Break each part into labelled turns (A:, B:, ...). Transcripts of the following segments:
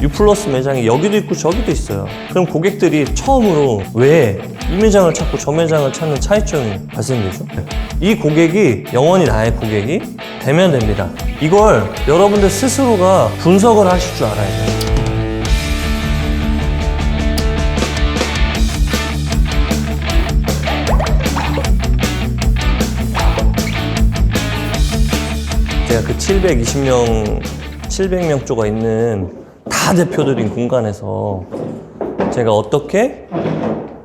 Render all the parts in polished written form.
A: 유플러스 매장이 여기도 있고 저기도 있어요. 그럼 고객들이 처음으로 왜 이 매장을 찾고 저 매장을 찾는 차이점이 발생되죠? 이 고객이 영원히 나의 고객이 되면 됩니다. 이걸 여러분들 스스로가 분석을 하실 줄 알아야 돼요. 제가 그 700명 쪼가 있는 다 대표들인 공간에서 제가 어떻게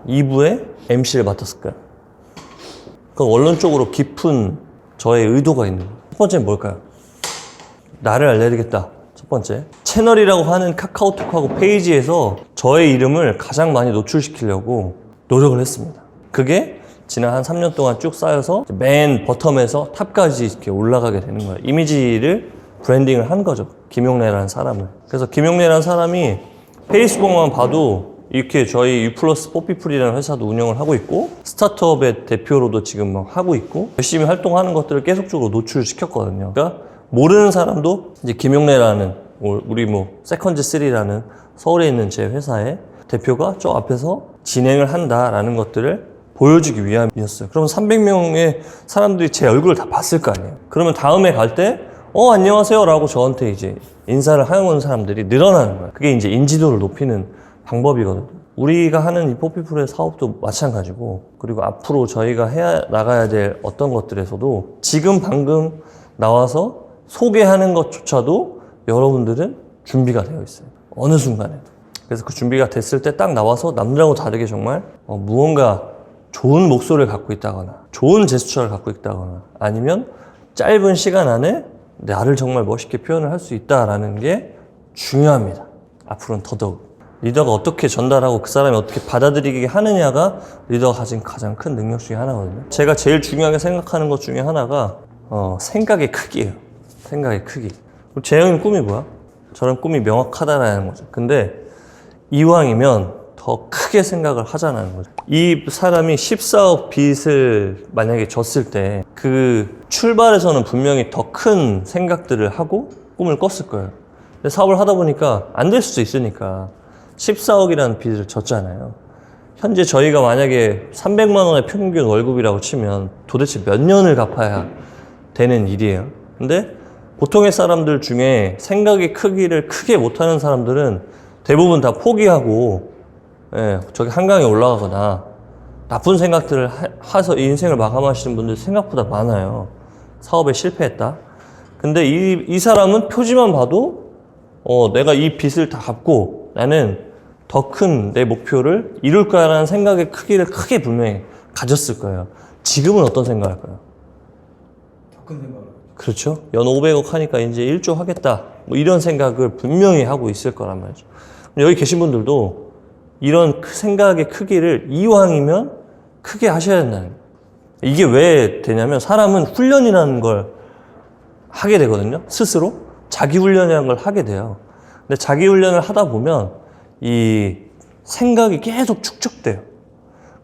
A: 2부에 MC를 맡았을까요? 그 원론적으로 깊은 저의 의도가 있는 거예요. 첫 번째는 뭘까요? 나를 알려야 되겠다. 첫 번째. 채널이라고 하는 카카오톡하고 페이지에서 저의 이름을 가장 많이 노출시키려고 노력을 했습니다. 그게 지난 한 3년 동안 쭉 쌓여서 맨 버텀에서 탑까지 이렇게 올라가게 되는 거예요. 이미지를 브랜딩을 한 거죠. 김용래라는 사람을. 그래서 김용래라는 사람이 페이스북만 봐도 이렇게 저희 유플러스 뽀삐풀이라는 회사도 운영을 하고 있고 스타트업의 대표로도 지금 막 하고 있고 열심히 활동하는 것들을 계속적으로 노출시켰거든요. 그러니까 모르는 사람도 이제 김용래라는 우리 세컨즈3라는 서울에 있는 제 회사의 대표가 저 앞에서 진행을 한다라는 것들을 보여주기 위함이었어요. 그럼 300명의 사람들이 제 얼굴을 다 봤을 거 아니에요. 그러면 다음에 갈 때 안녕하세요 라고 저한테 이제 인사를 하는 사람들이 늘어나는 거예요. 그게 이제 인지도를 높이는 방법이거든요. 우리가 하는 이 뽀삐풀의 사업도 마찬가지고 그리고 앞으로 저희가 나가야 될 어떤 것들에서도 지금 방금 나와서 소개하는 것조차도 여러분들은 준비가 되어 있어요. 어느 순간에도. 그래서 그 준비가 됐을 때 딱 나와서 남들하고 다르게 정말 무언가 좋은 목소리를 갖고 있다거나 좋은 제스처를 갖고 있다거나 아니면 짧은 시간 안에 나를 정말 멋있게 표현을 할 수 있다라는 게 중요합니다. 앞으로는 더더욱. 리더가 어떻게 전달하고 그 사람이 어떻게 받아들이게 하느냐가 리더가 가진 가장 큰 능력 중에 하나거든요. 제가 제일 중요하게 생각하는 것 중에 하나가 생각의 크기예요. 생각의 크기. 재영이는 꿈이 뭐야? 저런 꿈이 명확하다라는 거죠. 근데 이왕이면 더 크게 생각을 하자는 거죠. 이 사람이 14억 빚을 만약에 졌을 때 그 출발에서는 분명히 더 큰 생각들을 하고 꿈을 꿨을 거예요. 근데 사업을 하다 보니까 안 될 수도 있으니까 14억이라는 빚을 졌잖아요. 현재 저희가 만약에 300만 원의 평균 월급이라고 치면 도대체 몇 년을 갚아야 되는 일이에요. 근데 보통의 사람들 중에 생각의 크기를 크게 못하는 사람들은 대부분 다 포기하고 저기 한강에 올라가거나 나쁜 생각들을 해서 인생을 마감하시는 분들 생각보다 많아요. 사업에 실패했다. 근데 이 사람은 표지만 봐도 내가 이 빚을 다 갚고 나는 더 큰 내 목표를 이룰 거야라는 생각의 크기를 크게 분명히 가졌을 거예요. 지금은 어떤 생각을 할까요?
B: 더 큰 생각을.
A: 그렇죠. 연 500억 하니까 이제 1조 하겠다. 이런 생각을 분명히 하고 있을 거란 말이죠. 여기 계신 분들도 이런 생각의 크기를 이왕이면 크게 하셔야 된다는 거예요. 이게 왜 되냐면 사람은 훈련이라는 걸 하게 되거든요. 스스로. 자기 훈련이라는 걸 하게 돼요. 근데 자기 훈련을 하다 보면 이 생각이 계속 축적돼요.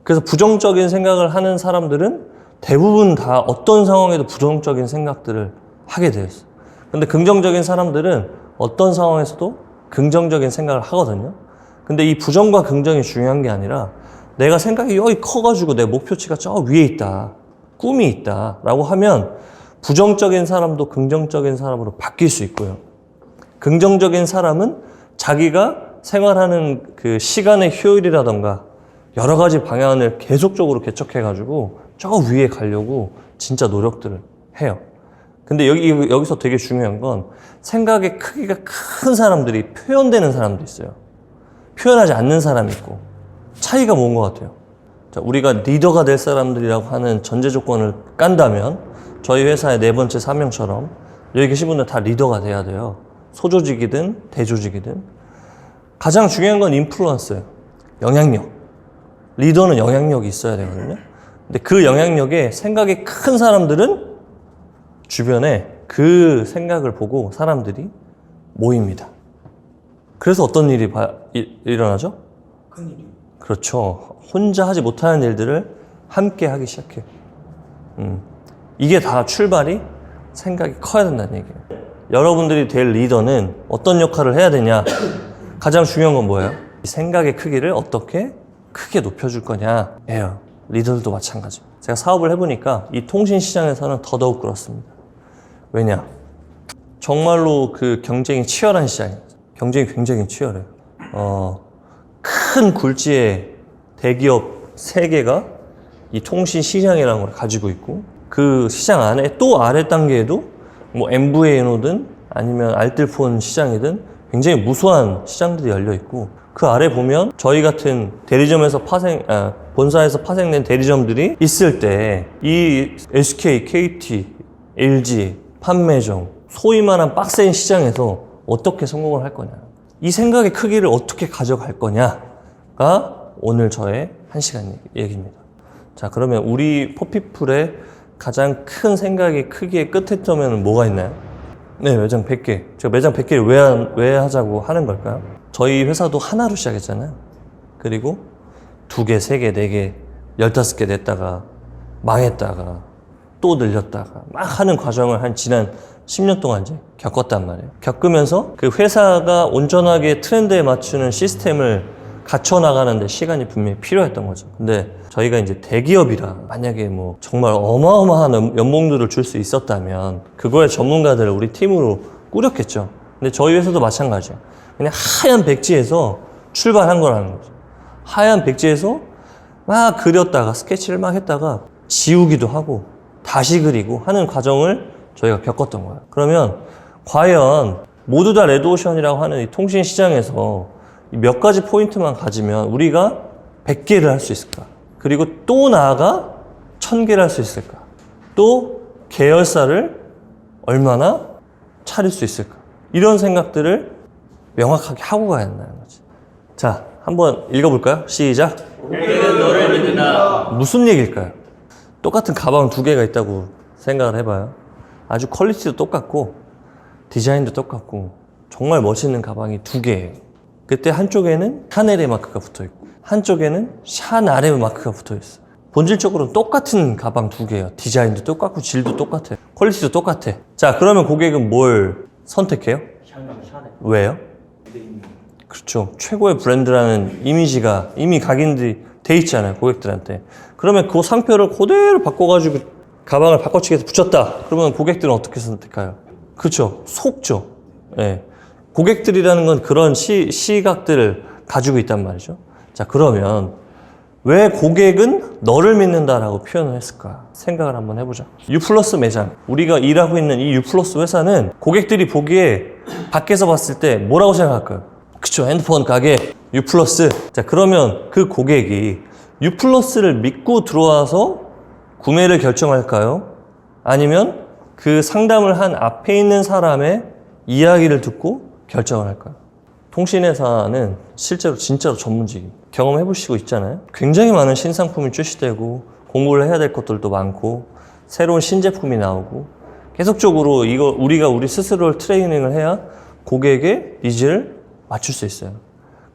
A: 그래서 부정적인 생각을 하는 사람들은 대부분 다 어떤 상황에도 부정적인 생각들을 하게 되어 있어요. 근데 긍정적인 사람들은 어떤 상황에서도 긍정적인 생각을 하거든요. 근데 이 부정과 긍정이 중요한 게 아니라 내가 생각이 여기 커가지고 내 목표치가 저 위에 있다. 꿈이 있다. 라고 하면 부정적인 사람도 긍정적인 사람으로 바뀔 수 있고요. 긍정적인 사람은 자기가 생활하는 그 시간의 효율이라던가 여러 가지 방향을 계속적으로 개척해가지고 저 위에 가려고 진짜 노력들을 해요. 근데 여기서 되게 중요한 건 생각의 크기가 큰 사람들이 표현되는 사람도 있어요. 표현하지 않는 사람이 있고 차이가 뭔 것 같아요? 자, 우리가 리더가 될 사람들이라고 하는 전제 조건을 깐다면 저희 회사의 네 번째 사명처럼 여기 계신 분들 다 리더가 돼야 돼요. 소조직이든 대조직이든. 가장 중요한 건 인플루언스예요. 영향력. 리더는 영향력이 있어야 되거든요. 근데 그 영향력에 생각이 큰 사람들은 주변에 그 생각을 보고 사람들이 모입니다. 그래서 어떤 일이 일어나죠?
B: 큰일이.
A: 그렇죠. 혼자 하지 못하는 일들을 함께 하기 시작해요. 이게 다 출발이 생각이 커야 된다는 얘기예요. 여러분들이 될 리더는 어떤 역할을 해야 되냐? 가장 중요한 건 뭐예요? 이 생각의 크기를 어떻게 크게 높여줄 거냐예요. 리더들도 마찬가지입니다. 제가 사업을 해보니까 이 통신 시장에서는 더더욱 그렇습니다. 왜냐? 정말로 그 경쟁이 치열한 시장이에요. 경쟁이 굉장히 치열해요. 큰 굴지의 대기업 3개가 이 통신 시장이라는 걸 가지고 있고, 그 시장 안에 또 아래 단계에도 뭐 MVNO든 아니면 알뜰폰 시장이든 굉장히 무수한 시장들이 열려 있고, 그 아래 보면 저희 같은 대리점에서 본사에서 파생된 대리점들이 있을 때 이 SK, KT, LG, 판매점, 소위 말한 빡센 시장에서 어떻게 성공을 할 거냐, 이 생각의 크기를 어떻게 가져갈 거냐가 오늘 저의 1시간 얘기입니다. 자, 그러면 우리 포피플의 가장 큰 생각의 크기의 끝에점에는 뭐가 있나요? 네, 매장 100개. 제가 매장 100개를 왜 하자고 하는 걸까요? 저희 회사도 하나로 시작했잖아요. 그리고 2개, 3개, 4개, 15개 냈다가 망했다가 또 늘렸다가 막 하는 과정을 한 지난 10년 동안 이제 겪었단 말이에요. 겪으면서 그 회사가 온전하게 트렌드에 맞추는 시스템을 갖춰 나가는데 시간이 분명히 필요했던 거죠. 근데 저희가 이제 대기업이라 만약에 뭐 정말 어마어마한 연봉들을 줄 수 있었다면 그거의 전문가들을 우리 팀으로 꾸렸겠죠. 근데 저희 회사도 마찬가지예요. 그냥 하얀 백지에서 출발한 거라는 거죠. 하얀 백지에서 막 그렸다가 스케치를 막 했다가 지우기도 하고 다시 그리고 하는 과정을 저희가 겪었던 거예요. 그러면 과연 모두 다 레드오션이라고 하는 이 통신 시장에서 몇 가지 포인트만 가지면 우리가 100개를 할 수 있을까? 그리고 또 나아가 1000개를 할 수 있을까? 또 계열사를 얼마나 차릴 수 있을까? 이런 생각들을 명확하게 하고 가야 한다는 거지. 자, 한번 읽어볼까요? 시작.
C: 고객은 너를 믿는다.
A: 무슨 얘기일까요? 똑같은 가방 2개가 있다고 생각을 해봐요. 아주 퀄리티도 똑같고 디자인도 똑같고 정말 멋있는 가방이 2개예요. 그때 한쪽에는 샤넬의 마크가 붙어있고 한쪽에는 샤나레의 마크가 붙어있어요. 본질적으로는 똑같은 가방 2개예요. 디자인도 똑같고 질도 똑같아요. 퀄리티도 똑같아. 자, 그러면 고객은 뭘 선택해요?
C: 샤넬.
A: 왜요? 그렇죠. 최고의 브랜드라는 이미지가 이미 각인돼 있잖아요. 고객들한테. 그러면 그 상표를 그대로 바꿔가지고 가방을 바꿔치기해서 붙였다. 그러면 고객들은 어떻게 선택해요? 그렇죠. 속죠. 예. 고객들이라는 건 그런 시각들을 가지고 있단 말이죠. 자, 그러면 왜 고객은 너를 믿는다라고 표현을 했을까? 생각을 한번 해보자. 유플러스 매장, 우리가 일하고 있는 이 유플러스 회사는 고객들이 보기에 밖에서 봤을 때 뭐라고 생각할까요? 그쵸, 핸드폰 가게 유플러스. 자, 그러면 그 고객이 유플러스를 믿고 들어와서 구매를 결정할까요? 아니면 그 상담을 한 앞에 있는 사람의 이야기를 듣고 결정을 할까요? 통신회사는 실제로 진짜로 전문직이 경험해보시고 있잖아요. 굉장히 많은 신상품이 출시되고 공부를 해야 될 것들도 많고 새로운 신제품이 나오고 계속적으로 우리가 우리 스스로를 트레이닝을 해야 고객의 니즈를 맞출 수 있어요.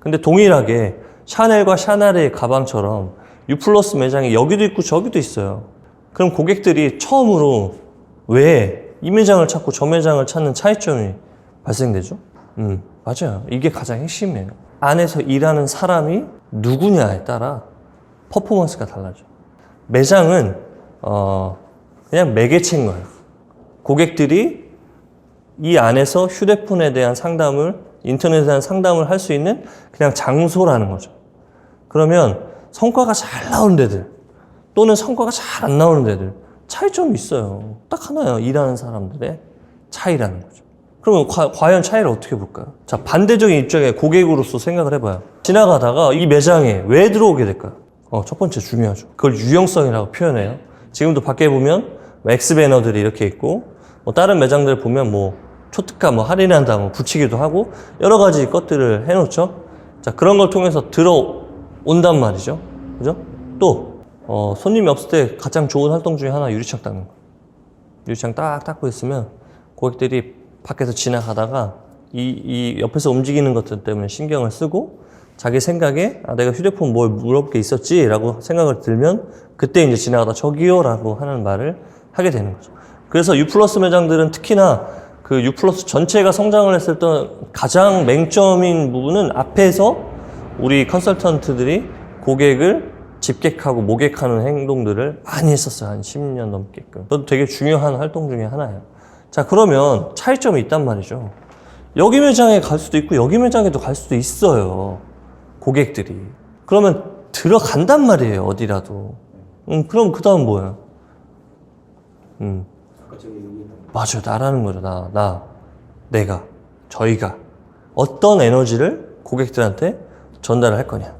A: 근데 동일하게 샤넬과 샤나레의 가방처럼 유플러스 매장이 여기도 있고 저기도 있어요. 그럼 고객들이 처음으로 왜 이 매장을 찾고 저 매장을 찾는 차이점이 발생되죠? 맞아요. 이게 가장 핵심이에요. 안에서 일하는 사람이 누구냐에 따라 퍼포먼스가 달라져. 매장은 그냥 매개체인 거예요. 고객들이 이 안에서 휴대폰에 대한 상담을, 인터넷에 대한 상담을 할 수 있는 그냥 장소라는 거죠. 그러면 성과가 잘 나오는 데들 또는 성과가 잘 안 나오는 데들 차이점이 있어요. 딱 하나예요. 일하는 사람들의 차이라는 거죠. 그러면 과연 차이를 어떻게 볼까요? 자, 반대적인 입장에 고객으로서 생각을 해봐요. 지나가다가 이 매장에 왜 들어오게 될까요? 첫 번째 중요하죠. 그걸 유용성이라고 표현해요. 지금도 밖에 보면 X 배너들이 이렇게 있고 다른 매장들 보면 초특가 할인한다 붙이기도 하고 여러 가지 것들을 해놓죠. 자, 그런 걸 통해서 들어온단 말이죠. 그죠? 또 손님이 없을 때 가장 좋은 활동 중에 하나 유리창 닦는 거. 유리창 딱 닦고 있으면 고객들이 밖에서 지나가다가 이 옆에서 움직이는 것들 때문에 신경을 쓰고 자기 생각에 내가 휴대폰 뭘 물어볼 게 있었지 라고 생각을 들면 그때 이제 지나가다 저기요 라고 하는 말을 하게 되는 거죠. 그래서 유플러스 매장들은 특히나 그 U 플러스 전체가 성장을 했을 때 가장 맹점인 부분은 앞에서 우리 컨설턴트들이 고객을 집객하고 모객하는 행동들을 많이 했었어요. 한 10년 넘게끔. 그것도 되게 중요한 활동 중에 하나예요. 자, 그러면 차이점이 있단 말이죠. 여기 매장에 갈 수도 있고 여기 매장에도 갈 수도 있어요. 고객들이. 그러면 들어간단 말이에요. 어디라도. 그럼 그 다음 뭐예요? 맞아요. 나라는 거죠. 내가, 저희가 어떤 에너지를 고객들한테 전달을 할 거냐.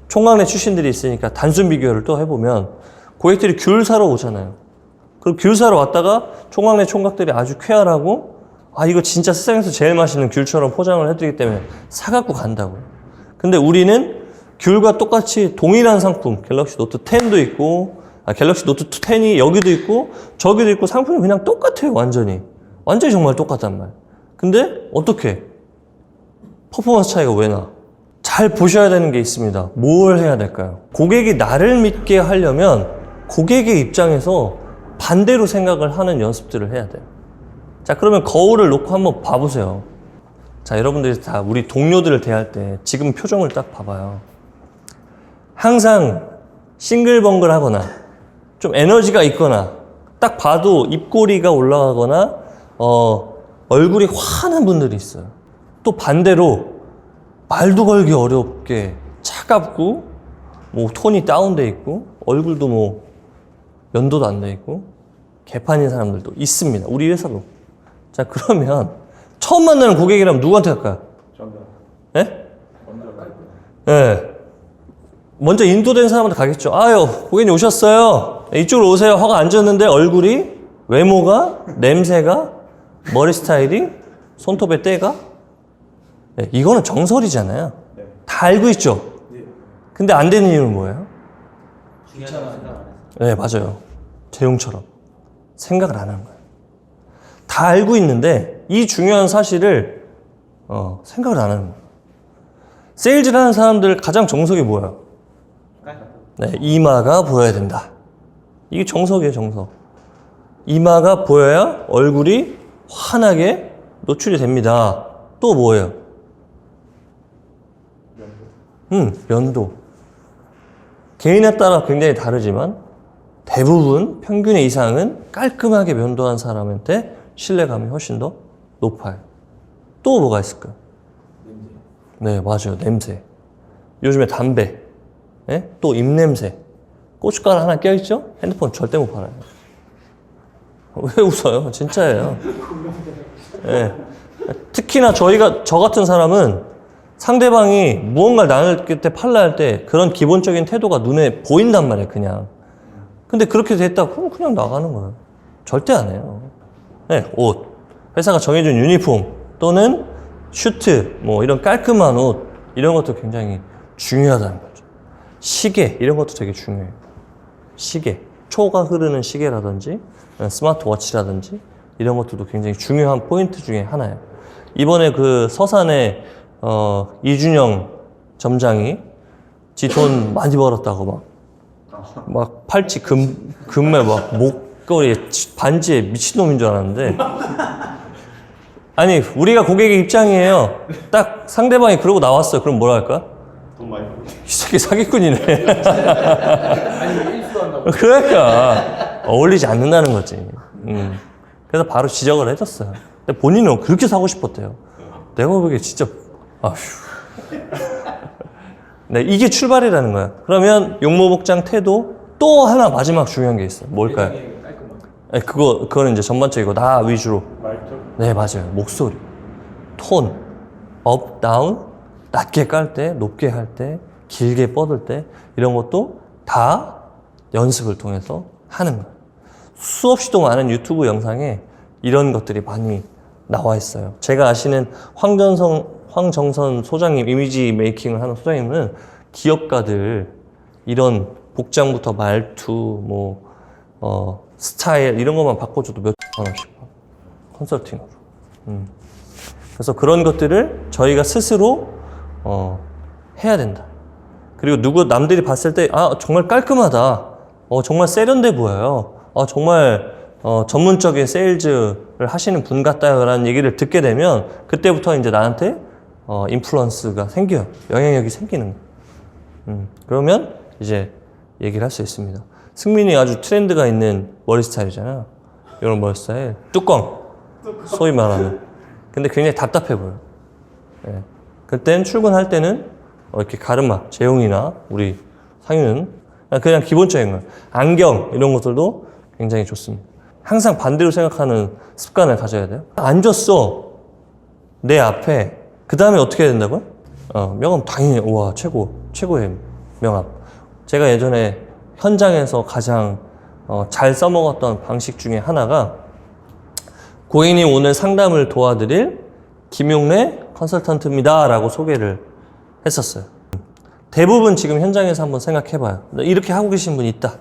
A: 총각내 출신들이 있으니까 단순 비교를 또 해보면 고객들이 귤 사러 오잖아요. 그럼 귤 사러 왔다가 총각내 총각들이 아주 쾌활하고 아 이거 진짜 세상에서 제일 맛있는 귤처럼 포장을 해드리기 때문에 사갖고 간다고요. 근데 우리는 귤과 똑같이 동일한 상품 갤럭시 노트 10도 있고 갤럭시 노트 10이 여기도 있고 저기도 있고 상품이 그냥 똑같아요. 완전히 정말 똑같단 말이에요. 근데 어떻게 퍼포먼스 차이가 왜 나? 잘 보셔야 되는 게 있습니다. 뭘 해야 될까요? 고객이 나를 믿게 하려면 고객의 입장에서 반대로 생각을 하는 연습들을 해야 돼요. 자, 그러면 거울을 놓고 한번 봐보세요. 자, 여러분들이 다 우리 동료들을 대할 때 지금 표정을 딱 봐봐요. 항상 싱글벙글 하거나 좀 에너지가 있거나 딱 봐도 입꼬리가 올라가거나 얼굴이 환한 분들이 있어요. 또 반대로 말도 걸기 어렵게 차갑고 뭐 톤이 다운돼 있고 얼굴도 뭐 면도도 안 돼 있고 개판인 사람들도 있습니다. 우리 회사도. 자, 그러면 처음 만나는 고객이라면 누구한테 갈까요? 예? 예. 먼저 인도된 사람한테 가겠죠. 아유, 고객님 오셨어요. 이쪽으로 오세요. 하고 앉았는데 얼굴이, 외모가, 냄새가, 머리 스타일이, 손톱의 때가 네, 이거는 정설이잖아요. 네. 다 알고 있죠? 네. 근데 안 되는 이유는 뭐예요?
C: 중요하다고 생각 안 했어요.
A: 네, 맞아요. 재용처럼. 생각을 안 하는 거예요. 다 알고 있는데 이 중요한 사실을 생각을 안 하는 거예요. 세일즈를 하는 사람들 가장 정석이 뭐예요? 네, 이마가 보여야 된다. 이게 정석이에요, 정석. 이마가 보여야 얼굴이 환하게 노출이 됩니다. 또 뭐예요? 면도. 개인에 따라 굉장히 다르지만 대부분 평균의 이상은 깔끔하게 면도한 사람한테 신뢰감이 훨씬 더 높아요. 또 뭐가 있을까요? 네, 맞아요. 냄새. 요즘에 담배. 네? 또 입냄새. 고춧가루 하나 껴있죠? 핸드폰 절대 못 팔아요. 왜 웃어요? 진짜예요. 네. 특히나 저 같은 사람은 상대방이 무언가를 나눌 때 팔라 할 때 그런 기본적인 태도가 눈에 보인단 말이에요, 그냥. 근데 그렇게 됐다, 그럼 그냥 나가는 거예요. 절대 안 해요. 네, 옷. 회사가 정해준 유니폼 또는 슈트, 뭐 이런 깔끔한 옷, 이런 것도 굉장히 중요하다는 거죠. 시계, 이런 것도 되게 중요해요. 시계. 초가 흐르는 시계라든지, 스마트워치라든지, 이런 것들도 굉장히 중요한 포인트 중에 하나예요. 이번에 그 서산에 이준영 점장이 지 돈 많이 벌었다고 막 팔찌 금매 막 목걸이에 반지에 미친놈인 줄 알았는데 아니 우리가 고객의 입장이에요. 딱 상대방이 그러고 나왔어요. 그럼 뭐라 할까?
D: 돈 많이 벌고.
A: 이 새끼 사기꾼이네.
B: 아니 일수한다고.
A: 그러니까 어울리지 않는다는 거지. 그래서 바로 지적을 해줬어요. 근데 본인은 그렇게 사고 싶었대요. 내가 보기에 진짜 아휴. 네, 이게 출발이라는 거야. 그러면 용모복장 태도 또 하나 마지막 중요한 게 있어요. 뭘까요? 네, 그거는 이제 전반적이고 나 위주로.
D: 말투?
A: 네, 맞아요. 목소리, 톤, 업, 다운, 낮게 깔 때, 높게 할 때, 길게 뻗을 때 이런 것도 다 연습을 통해서 하는 거예요. 수없이도 많은 유튜브 영상에 이런 것들이 많이 나와 있어요. 제가 아시는 황정선 소장님, 이미지 메이킹을 하는 소장님은 기업가들 이런 복장부터 말투, 스타일 이런 것만 바꿔줘도 몇천 원씩 컨설팅으로. 그래서 그런 것들을 저희가 스스로 해야 된다. 그리고 남들이 봤을 때 정말 깔끔하다. 정말 세련돼 보여요. 정말 전문적인 세일즈 하시는 분 같다라는 얘기를 듣게 되면 그때부터 이제 나한테 인플루언스가 생겨요. 영향력이 생기는 거예요. 그러면 이제 얘기를 할 수 있습니다. 승민이 아주 트렌드가 있는 머리 스타일이잖아요. 이런 머리 스타일. 뚜껑. 소위 말하는. 근데 굉장히 답답해 보여요. 예. 그땐 출근할 때는 이렇게 가르마, 재용이나 우리 상윤은 그냥 기본적인 거예요. 안경 이런 것들도 굉장히 좋습니다. 항상 반대로 생각하는 습관을 가져야 돼요. 앉았어. 내 앞에. 그 다음에 어떻게 해야 된다고요? 명함 당연히 우와 최고의 명함. 제가 예전에 현장에서 가장 잘 써먹었던 방식 중에 하나가 고객님 오늘 상담을 도와드릴 김용래 컨설턴트입니다 라고 소개를 했었어요. 대부분 지금 현장에서 한번 생각해봐요. 이렇게 하고 계신 분이 있다.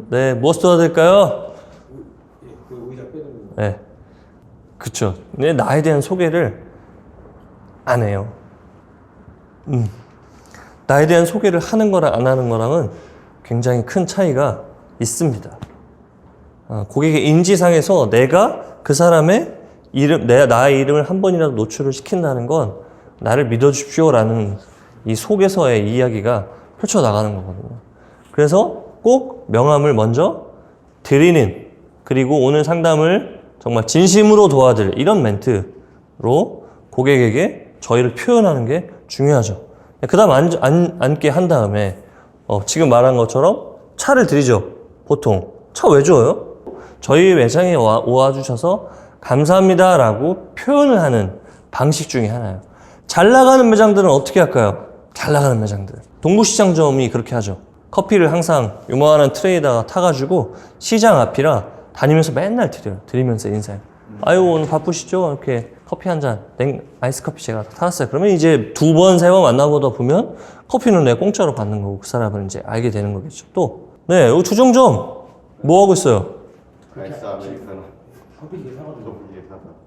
A: 네, 무엇 도와드릴까요?
B: 그 의자 빼는
A: 네, 그쵸. 근데 나에 대한 소개를 안 해요. 나에 대한 소개를 하는 거랑 안 하는 거랑은 굉장히 큰 차이가 있습니다. 고객의 인지상에서 내가 그 사람의 나의 이름을 한 번이라도 노출을 시킨다는 건 나를 믿어주십시오라는 이 속에서의 이야기가 펼쳐나가는 거거든요. 그래서 꼭 명함을 먼저 드리는, 그리고 오늘 상담을 정말 진심으로 도와드릴 이런 멘트로 고객에게 저희를 표현하는 게 중요하죠. 그 다음 앉게 한 다음에 지금 말한 것처럼 차를 드리죠. 보통 차 왜 줘요? 저희 매장에 와주셔서 감사합니다 라고 표현을 하는 방식 중에 하나예요. 잘 나가는 매장들은 어떻게 할까요? 잘 나가는 매장들, 동부시장점이 그렇게 하죠. 커피를 항상 요만한 트레이에다가 타가지고 시장 앞이라 다니면서 맨날 드려요. 드리면서 인사해요. 아유 오늘 바쁘시죠? 이렇게 커피 한 잔, 아이스 커피 제가 타왔어요. 그러면 이제 2번, 3번 만나보다 보면 커피는 내가 공짜로 받는 거고 그 사람은 이제 알게 되는 거겠죠. 또, 네, 여기 주정점 뭐 하고 있어요?
C: 아이스 아메리카노.
B: 커피기계 사가지고.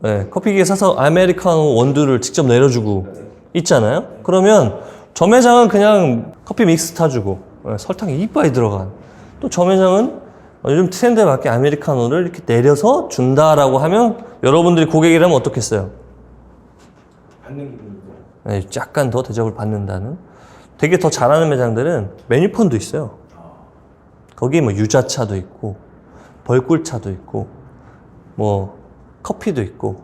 A: 네, 커피기계 사서 아메리카노 원두를 직접 내려주고 있잖아요. 그러면 저 매장은 그냥 커피 믹스 타주고 설탕이 이빨이 들어간, 또 저 매장은 요즘 트렌드에 맞게 아메리카노를 이렇게 내려서 준다라고 하면 여러분들이 고객이라면 어떻겠어요?
B: 받는 기분이죠.
A: 네, 약간 더 대접을 받는다는. 되게 더 잘하는 매장들은 메뉴판도 있어요. 거기 뭐 유자차도 있고 벌꿀차도 있고 뭐 커피도 있고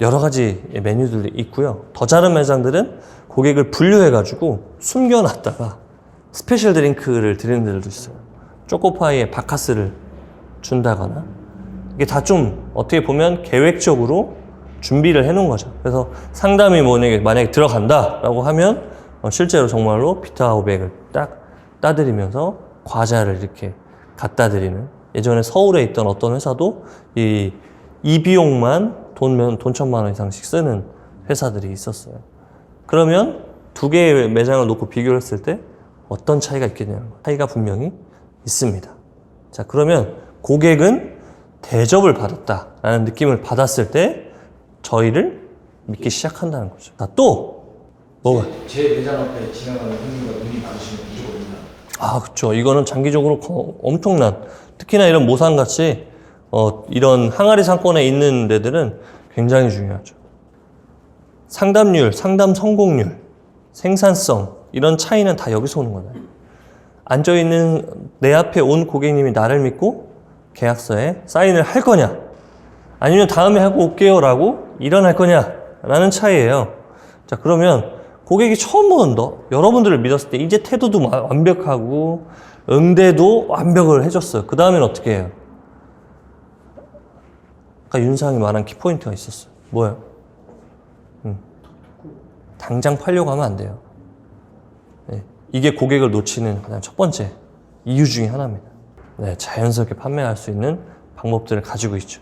A: 여러 가지 메뉴들이 있고요. 더 잘하는 매장들은 고객을 분류해가지고 숨겨놨다가 스페셜 드링크를 드리는 데도 있어요. 초코파이에 바카스를 준다거나. 이게 다 좀 어떻게 보면 계획적으로 준비를 해놓은 거죠. 그래서 상담이 만약에 들어간다라고 하면 실제로 정말로 비타오백을 딱 따드리면서 과자를 이렇게 갖다 드리는. 예전에 서울에 있던 어떤 회사도 이 비용만 돈 1,000만 원 이상씩 쓰는 회사들이 있었어요. 그러면 두 개의 매장을 놓고 비교를 했을 때 어떤 차이가 있겠냐는 거예요. 차이가 분명히 있습니다. 자, 그러면 고객은 대접을 받았다라는 느낌을 받았을 때 저희를 믿기 시작한다는 거죠. 자, 또 뭐가?
B: 제 매장 앞에 지나가는 손님과 눈이 마주치면 무조건 인사.
A: 아, 그렇죠. 이거는 장기적으로 엄청난, 특히나 이런 모산같이 이런 항아리 상권에 있는 데들은 굉장히 중요하죠. 상담률, 상담 성공률, 생산성, 이런 차이는 다 여기서 오는 거예요. 앉아있는 내 앞에 온 고객님이 나를 믿고 계약서에 사인을 할 거냐, 아니면 다음에 하고 올게요 라고 일어날 거냐 라는 차이예요. 자, 그러면 고객이 처음 보는 여러분들을 믿었을 때 이제 태도도 완벽하고 응대도 완벽을 해줬어요. 그 다음엔 어떻게 해요? 아까 윤상이 말한 키포인트가 있었어요. 뭐예요? 당장 팔려고 하면 안 돼요. 네, 이게 고객을 놓치는 가장 첫 번째 이유 중에 하나입니다. 네, 자연스럽게 판매할 수 있는 방법들을 가지고 있죠.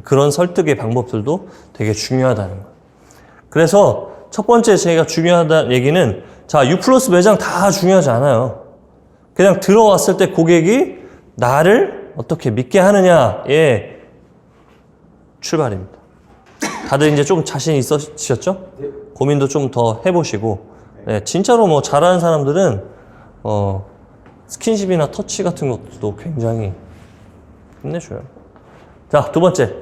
A: 그런 설득의 방법들도 되게 중요하다는 거예요. 그래서 첫 번째 제가 중요하다는 얘기는, 자, U+ 매장 다 중요하지 않아요. 그냥 들어왔을 때 고객이 나를 어떻게 믿게 하느냐의 출발입니다. 다들 이제 좀 자신 있으셨죠? 고민도 좀 더 해보시고, 네, 진짜로 뭐 잘하는 사람들은 스킨십이나 터치 같은 것도 굉장히 끝내줘요. 자, 두 번째.